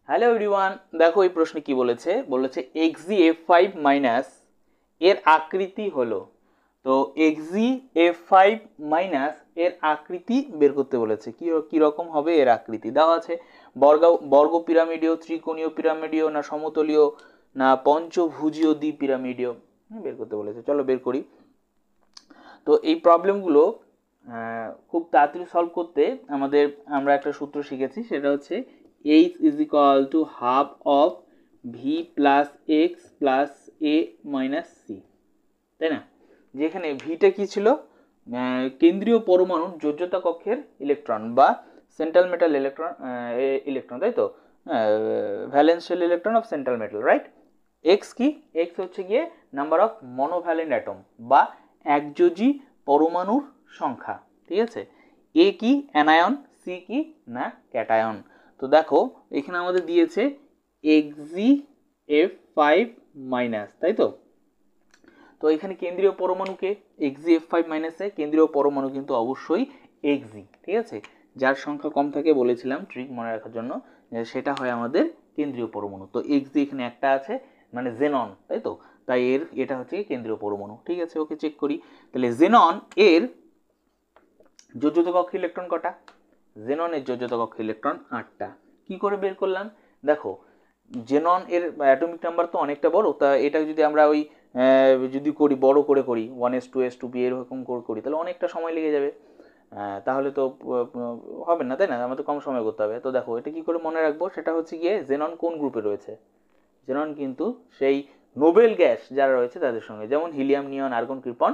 Hello everyone, দেখো এই প্রশ্নে কি বলেছে xgf5 মাইনাস এর আকৃতি হলো। তো xgf5 মাইনাস এর আকৃতি বের করতে বলেছে। কি রকম হবে এর আকৃতি দেওয়া আছে। বর্গ পিরামিডীয়, ত্রিকোণীয় পিরামিডীয়, না সমতলীয়, না পঞ্চভুজীয় দ্বি পিরামিডীয় বের করতে বলেছে। চলো বের করি। তো এই প্রবলেমগুলো খুব তাড়াতাড়ি সলভ করতে আমরা একটা সূত্র শিখেছি, সেটা হচ্ছে h is equal to half of v plus x plus a minus c, তাই না? যেখানে ভিটা কি ছিল, কেন্দ্রীয় পরমাণুর যোজ্যতা কক্ষের ইলেকট্রন বা সেন্ট্রাল মেটাল ইলেকট্রন, তাই তো, valence electron of central metal, right? X কি, এক্স হচ্ছে গিয়ে নাম্বার অফ মনোভ্যালেন্ট অ্যাটম বা একযোজী পরমাণুর সংখ্যা, ঠিক আছে? এ কি অ্যানায়ন, সি কি না ক্যাটায়ন। তো দেখো এখানে আমাদের দিয়েছে xgf5 মাইনাস, তাই তো। তো এখানে কেন্দ্রীয় পরমাণুকে xgf5 মাইনাসে কেন্দ্রীয় পরমাণু কিন্তু অবশ্যই xg, ঠিক আছে? যার সংখ্যা কম থাকে বলেছিলাম ট্রিক মনে রাখার জন্য, সেটা হয় আমাদের কেন্দ্রীয় পরমাণু। তো xg এখানে একটা আছে, মানে জেনন, তাই তো। তাই এটা হচ্ছে কেন্দ্রীয় পরমাণু, ঠিক আছে? ওকে, চেক করি। তাহলে জেনন এর যোজ্যতা কক্ষ ইলেকট্রন কটা? জেননের যোজ্যতা কক্ষ ইলেকট্রন 8টা। কি করে বের করলাম? দেখো জেনন এর অ্যাটমিক নাম্বার তো অনেকটা বড়, তা এটা যদি আমরা ওই যদি করি বড় করে করি 1s2s2p এরকম করে করি তাহলে অনেকটা সময় লেগে যাবে, তাহলে তো হবে না, তাই না? আমাদের কম সময় করতে হবে। তো দেখো এটা কি করে মনে রাখবো, সেটা হচ্ছে গিয়ে জেনন কোন গ্রুপে রয়েছে। জেনন কিন্তু সেই নোবেল গ্যাস যারা রয়েছে তাদের সঙ্গে, যেমন হিলিয়াম, নিয়ন, আর্গন, ক্রিপন,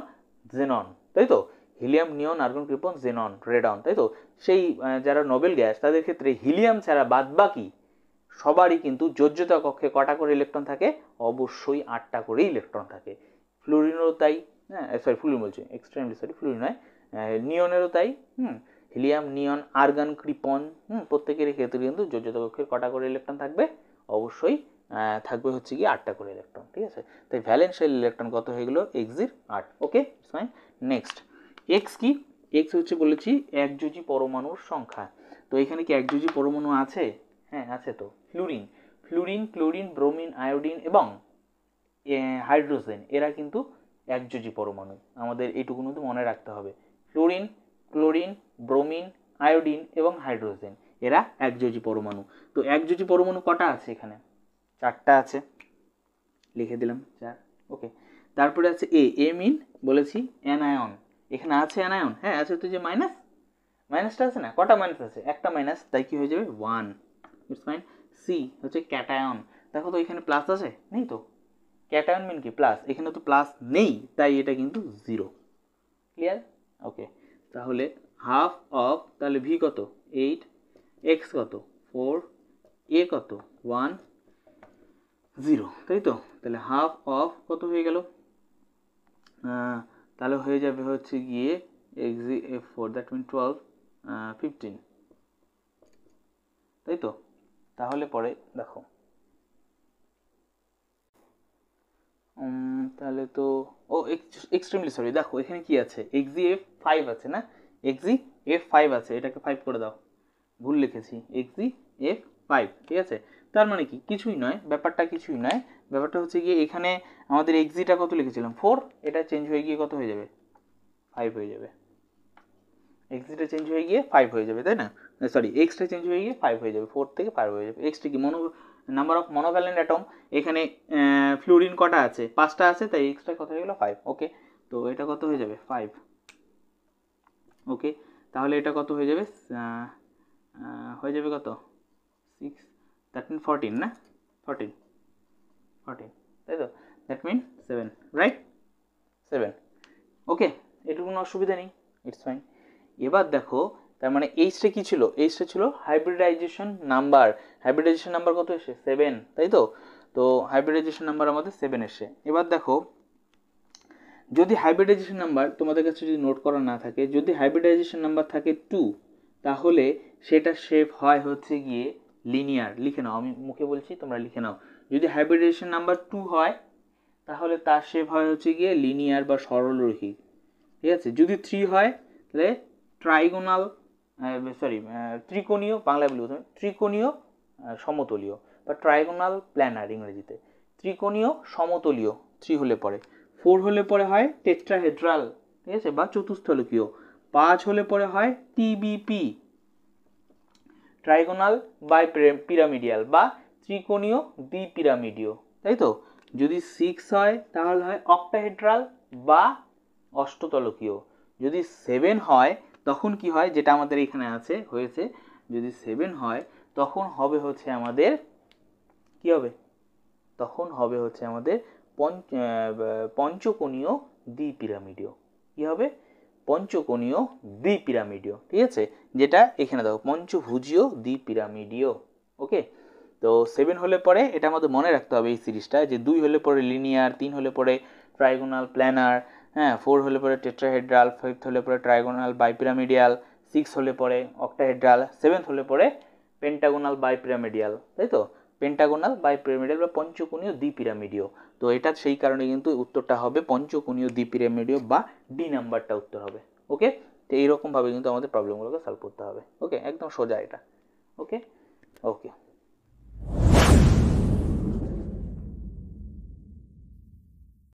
জেনন, তাই তো। হিলিয়াম, নিয়ন, আর্গন, ক্রিপন, জেনন, রেডন, তাই তো। সেই যারা নোবেল গ্যাস তাদের ক্ষেত্রে হিলিয়াম ছাড়া বাদ বাকি সবারই কিন্তু যোজ্যতা কক্ষে কটা করে ইলেকট্রন থাকে? অবশ্যই 8টা করে ইলেকট্রন থাকে। ফ্লুরিনেরও তাই, হ্যাঁ সরি ফ্লুরিন বলছি, এক্সট্রিমলি সরি, ফ্লুরিন নয়, নিয়নেরও তাই। হিলিয়াম, নিয়ন, আর্গন, ক্রিপন, প্রত্যেকের ক্ষেত্রে কিন্তু যোজ্যতা কক্ষের কটা করে ইলেকট্রন থাকবে? অবশ্যই থাকবে হচ্ছে কি 8টা করে ইলেকট্রন, ঠিক আছে? তাই ভ্যালেন্সিয়াল ইলেকট্রন কত হয়ে গেল? এক্সির 8। Okay fine. নেক্সট এক্স কি, এক্স হচ্ছে বলেছি একযোজী পরমাণুর সংখ্যা। তো এখানে কি একযোজী পরমাণু আছে? হ্যাঁ আছে তো। Fluorine, fluorine, chlorine, bromine, iodine এবং হাইড্রোজেন এরা কিন্তু একযোজী পরমাণু। আমাদের এইটুকু কিন্তু মনে রাখতে হবে। ফ্লুরিন, ক্লোরিন, ব্রোমিন, আয়োডিন এবং হাইড্রোজেন এরা একযোজী পরমাণু। তো একযোজী পরমাণু কটা আছে এখানে? 4টা আছে, লিখে দিলাম 4। ওকে, তারপরে আছে এ মিন বলেছি অ্যানায়ন। এখানে আছে অ্যানায়ন, হ্যাঁ আছে। তো যে মাইনাসটা আছে না, কটা মাইনাস আছে? একটা মাইনাস, তাই কি হয়ে যাবে 1। It's fine. সি হচ্ছে ক্যাটায়ন। দেখো তো এখানে প্লাস আছে, নেই তো। ক্যাটায়ন মিন কি প্লাস, এখানে তো প্লাস নেই, তাই এটা কিন্তু 0। ক্লিয়ার? ওকে, তাহলে হাফ অফ, তাহলে ভি কত 8, এক্স কত 4, এ কত 1, 0, তাই তো। তাহলে হাফ অফ কত হয়ে গেল? তাহলে হয়ে যাবে হচ্ছে গিয়ে xgf4, দ্যাট মিন 12, 15, তাই তো। তাহলে পরে দেখো তাহলে তো এক্সট্রিমলি সরি, দেখো এখানে কি আছে? xgf5 আছে না, xgf5 আছে, এটাকে 5 করে দাও, ভুল লিখেছি, xgf5, ঠিক আছে। তার মানে কি, কিছুই নয়, ব্যাপারটা কিছুই নয়। ব্যাপারটা হচ্ছে গিয়ে এখানে আমাদের xgটা কত লিখেছিলাম 4, এটা চেঞ্জ হয়ে গিয়ে কত হয়ে যাবে? 5 হয়ে যাবে। xgটা চেঞ্জ হয়ে গিয়ে 5 হয়ে যাবে, তাই না? সরি, xটা চেঞ্জ হয়ে গিয়ে 5 হয়ে যাবে, 4 থেকে 5 হয়ে যাবে। xটা কি নাম্বার অফ মনোভ্যালেন্ট অ্যাটম। এখানে ফ্লুরিন কটা আছে? 5টা আছে, তাই এক্সটা কত হয়ে গেল 5। ওকে, তো এটা কত হয়ে যাবে 5। ওকে, তাহলে এটা কত হয়ে যাবে? হয়ে যাবে কত 6, দ্যাট মিন 14, না 14, তাই তো। That mean 7, right? 7। ওকে, এটুকু কোনো অসুবিধা নেই, ইটস ফাইন। এবার দেখো, তার মানে এইচটা কি ছিল? এইচটা ছিল হাইব্রিডাইজেশন নাম্বার। হাইব্রিডাইজেশন নাম্বার কত এসে? 7, তাই তো। তো হাইব্রিডাইজেশন নাম্বার আমাদের 7 এসে। এবার দেখো, যদি হাইব্রিডাইজেশন নাম্বার তোমাদের কাছে যদি নোট করা না থাকে, যদি হাইব্রিডাইজেশন নাম্বার থাকে 2, তাহলে সেটা শেপ হয় হচ্ছে গিয়ে লিনিয়ার। লিখে নাও, আমি মুখে বলছি, তোমরা লিখে নাও। যদি হাইব্রিডাইজেশন নাম্বার 2 হয় তাহলে তার শেপ হয় হচ্ছে গিয়ে লিনিয়ার বা সরলরৈখিক, ঠিক আছে। যদি 3 হয় তাহলে ট্রাইগোনাল, ত্রিকোণীয়, বাংলায় বলি ত্রিকোণীয় সমতলীয় বা ট্রায়াগোনাল প্ল্যানার ইংরেজিতে। ত্রিকোণীয় সমতলীয় 3 হলে পরে, 4 হলে পরে হয় টেট্রাহেড্রাল, ঠিক আছে, বা চতুস্থলকীয়। 5 হলে পরে হয় টিবিপি, ট্রাইগোনাল বাই পিরামিডিয়াল বা ত্রিকোণীয় দ্বিপিরামিডীয়, তাই তো। যদি 6 হয় তাহলে হয় অক্টাহেড্রাল বা অষ্টতলকীয়। যদি 7 হয় তখন কি হয়, যেটা আমাদের এখানে আছে হয়েছে, যদি 7 হয় তখন হবে হচ্ছে আমাদের কি হবে, তখন হবে হচ্ছে আমাদের পঞ্চকোণীয় দ্বিপিরামিডীয়। কি হবে, পঞ্চকোণীয় দ্বিপিরামিডীয়, ঠিক আছে, যেটা এখানে দেখো পঞ্চভুজীয় দ্বিপিরামিডীয়। ওকে, তো 7 হলে পরে এটা আমাদের মনে রাখতে হবে এই সিরিজটা, যে 2 হলে পরে লিনিয়ার, 3 হলে পরে ট্রাইগোনাল প্ল্যানার, হ্যাঁ, 4 হলে পরে টেট্রাহেড্রাল, 5 হলে পরে ট্রাইগোনাল বাইপিরামিডিয়াল, 6 হলে পরে অক্টাহেড্রাল, 7 হলে পরে পেন্টাগোনাল বাইপিরামিডিয়াল, তাই তো, পেন্টাগোনাল বাইপিরামিডিয়াল বা পঞ্চকোণীয় দ্বিপিরামিডীয়। তো এটা সেই কারণে কিন্তু উত্তরটা হবে পঞ্চকোণীয় দ্বিপিরামিডীয় বা ডি নাম্বারটা উত্তর হবে। ওকে, তো এইরকমভাবে কিন্তু আমাদের প্রবলেমগুলোকে সলভ করতে হবে। ওকে, একদম সোজা এটা। ওকে ওকে।